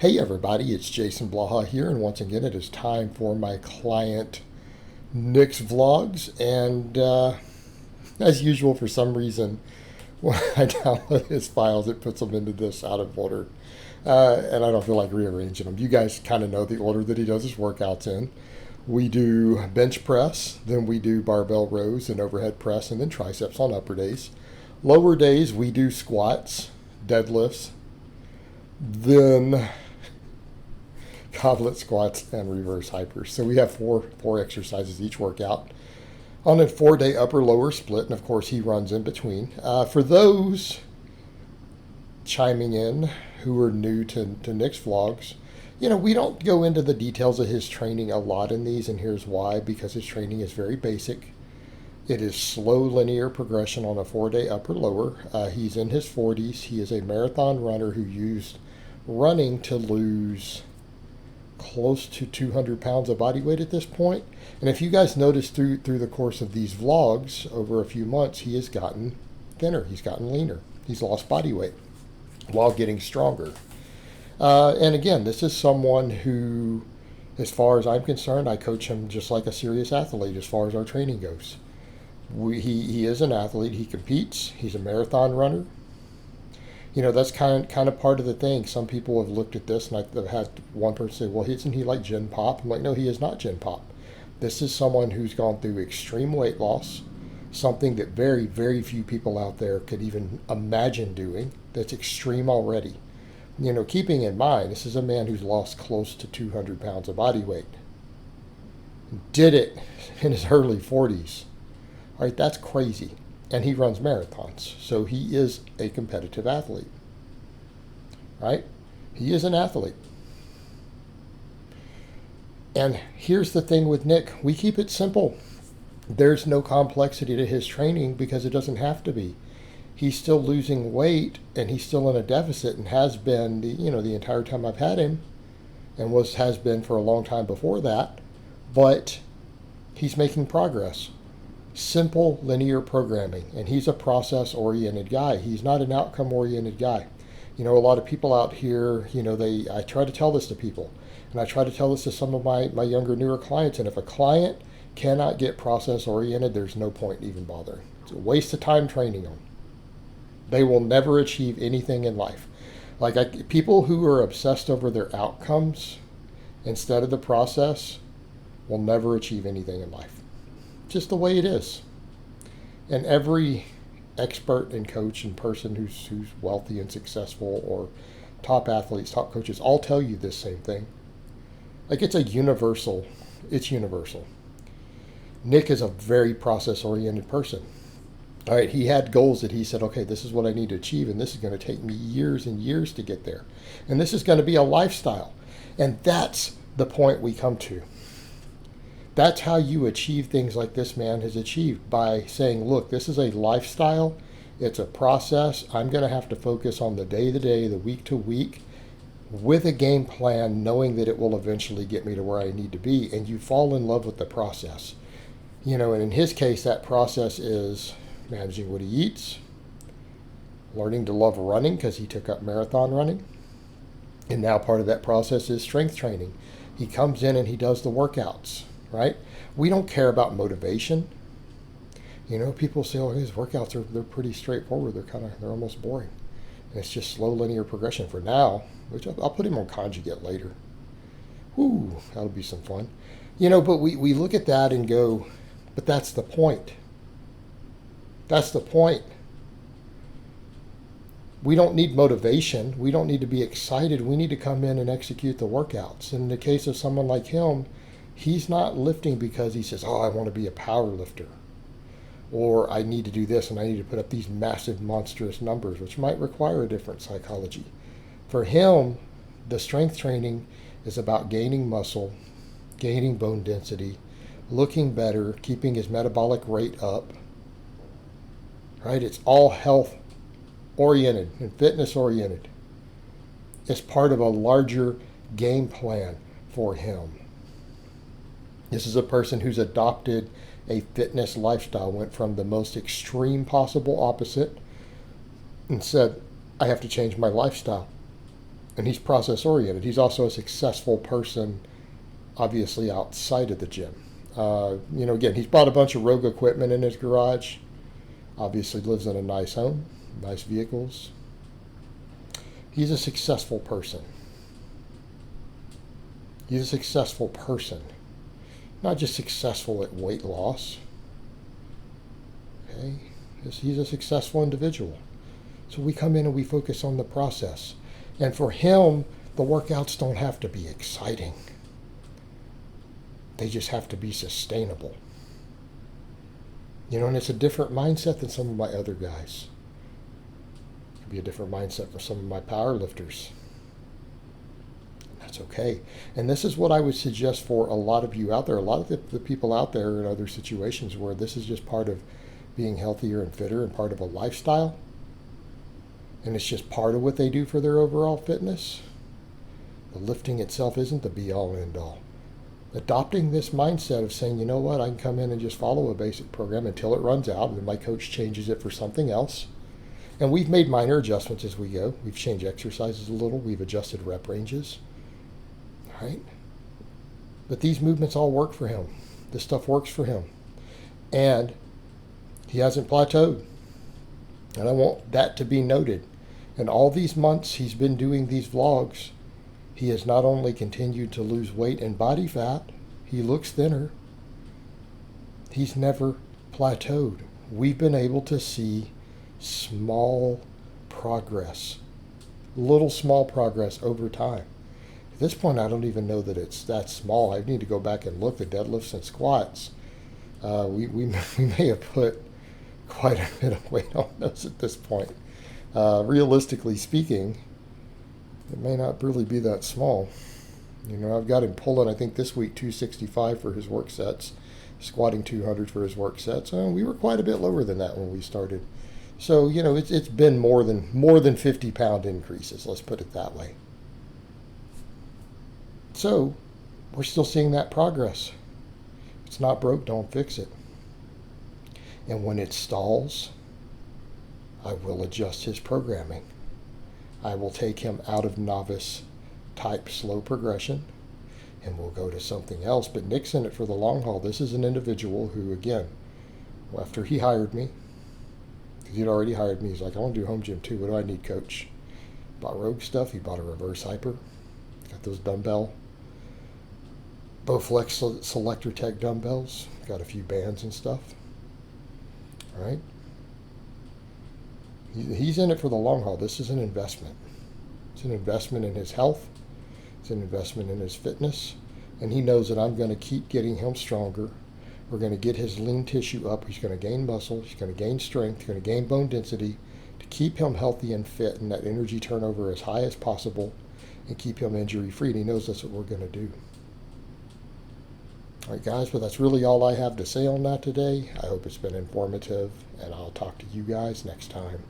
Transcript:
Hey everybody, it's Jason Blaha here, and once again it is time for my client Nick's vlogs. And as usual, for some reason, when I download his files, it puts them into this out of order, and I don't feel like rearranging them. You guys kind of know the order that he does his workouts in. We do bench press, then we do barbell rows and overhead press, and then triceps on upper days. Lower days we do squats, deadlifts, then goblet squats and reverse hypers. So we have four exercises each workout on a 4-day upper lower split, and of course he runs in between. For those chiming in who are new to Nick's vlogs, we don't go into the details of his training a lot in these, and here's why: because his training is very basic. It is slow linear progression on a 4-day upper lower. He's in his 40s. He is a marathon runner who used running to lose close to 200 pounds of body weight at this point. And if you guys notice through the course of these vlogs over a few months, he has gotten thinner, he's gotten leaner, he's lost body weight while getting stronger. And again, this is someone who, as far as I'm concerned, I coach him just like a serious athlete as far as our training goes. He is an athlete, he competes, he's a marathon runner. That's kind of part of the thing. Some people have looked at this, and I've had one person say, well, isn't he like Gen Pop? I'm like, no, he is not Gen Pop. This is someone who's gone through extreme weight loss, something that very, very few people out there could even imagine doing. That's extreme already. Keeping in mind, this is a man who's lost close to 200 pounds of body weight. Did it in his early 40s. All right, that's crazy. And he runs marathons, so he is a competitive athlete, right? He is an athlete. And here's the thing with Nick: we keep it simple. There's no complexity to his training because it doesn't have to be. He's still losing weight, and he's still in a deficit, and has been the entire time I've had him, and has been for a long time before that. But he's making progress. Simple linear programming, and he's a process-oriented guy. He's not an outcome-oriented guy. A lot of people out here, I try to tell this to people, and I try to tell this to some of my younger, newer clients, and if a client cannot get process-oriented, there's no point in even bothering. It's a waste of time training them. They will never achieve anything in life. People who are obsessed over their outcomes instead of the process will never achieve anything in life. Just the way it is. And every expert and coach and person who's wealthy and successful, or top athletes, top coaches, all tell you this same thing. It's universal. Nick is a very process-oriented person. All right, he had goals that he said, okay, this is what I need to achieve, and this is going to take me years and years to get there. And this is going to be a lifestyle. And that's the point we come to. That's how you achieve things like this man has achieved, by saying, look, this is a lifestyle. It's a process. I'm going to have to focus on the day-to-day, the week-to-week, with a game plan, knowing that it will eventually get me to where I need to be. And you fall in love with the process. And in his case, that process is managing what he eats, learning to love running because he took up marathon running. And now part of that process is strength training. He comes in and he does the workouts. Right? We don't care about motivation. People say, oh, his workouts they're pretty straightforward. They're almost boring. And it's just slow linear progression for now, which I'll put him on conjugate later. Whoo, that'll be some fun. But we look at that and go, but that's the point. That's the point. We don't need motivation. We don't need to be excited. We need to come in and execute the workouts. And in the case of someone like him, he's not lifting because he says, oh, I want to be a power lifter, or I need to do this and I need to put up these massive, monstrous numbers, which might require a different psychology. For him, the strength training is about gaining muscle, gaining bone density, looking better, keeping his metabolic rate up. Right? It's all health oriented and fitness oriented. It's part of a larger game plan for him. This is a person who's adopted a fitness lifestyle, went from the most extreme possible opposite and said, I have to change my lifestyle. and he's process oriented. He's also a successful person, obviously outside of the gym. Again, he's bought a bunch of Rogue equipment in his garage. Obviously lives in a nice home, nice vehicles. He's a successful person. He's a successful person. Not just successful at weight loss. Okay? He's a successful individual. So we come in and we focus on the process. And for him, the workouts don't have to be exciting. They just have to be sustainable. And it's a different mindset than some of my other guys. It could be a different mindset for some of my power lifters. That's okay. And this is what I would suggest for a lot of you out there. A lot of the people out there in other situations where this is just part of being healthier and fitter and part of a lifestyle. And it's just part of what they do for their overall fitness. The lifting itself isn't the be-all and end-all. Adopting this mindset of saying, you know what, I can come in and just follow a basic program until it runs out, and then my coach changes it for something else. And we've made minor adjustments as we go. We've changed exercises a little. We've adjusted rep ranges. All right? But these movements all work for him. This stuff works for him. And he hasn't plateaued. And I want that to be noted. In all these months he's been doing these vlogs, he has not only continued to lose weight and body fat, he looks thinner. He's never plateaued. We've been able to see small progress, little small progress over time. At this point, I don't even know that it's that small. I need to go back and look at deadlifts and squats. We may have put quite a bit of weight on those at this point. Realistically speaking, it may not really be that small. I've got him pulling, I think this week, 265 for his work sets, squatting 200 for his work sets. We were quite a bit lower than that when we started. So, it's been more than 50-pound increases, let's put it that way. So, we're still seeing that progress. If it's not broke, don't fix it. And when it stalls, I will adjust his programming. I will take him out of novice type slow progression and we'll go to something else. But Nick's in it for the long haul. This is an individual who, again, after he hired me, because he'd already hired me, he's like, I want to do home gym too. What do I need, coach? Bought Rogue stuff. He bought a reverse hyper. Got those dumbbell Bowflex Selector Tech dumbbells. Got a few bands and stuff. All right. He's in it for the long haul. This is an investment. It's an investment in his health. It's an investment in his fitness. And he knows that I'm going to keep getting him stronger. We're going to get his lean tissue up. He's going to gain muscle. He's going to gain strength. He's going to gain bone density to keep him healthy and fit and that energy turnover as high as possible and keep him injury free. And he knows that's what we're going to do. All right, guys, but that's really all I have to say on that today. I hope it's been informative, and I'll talk to you guys next time.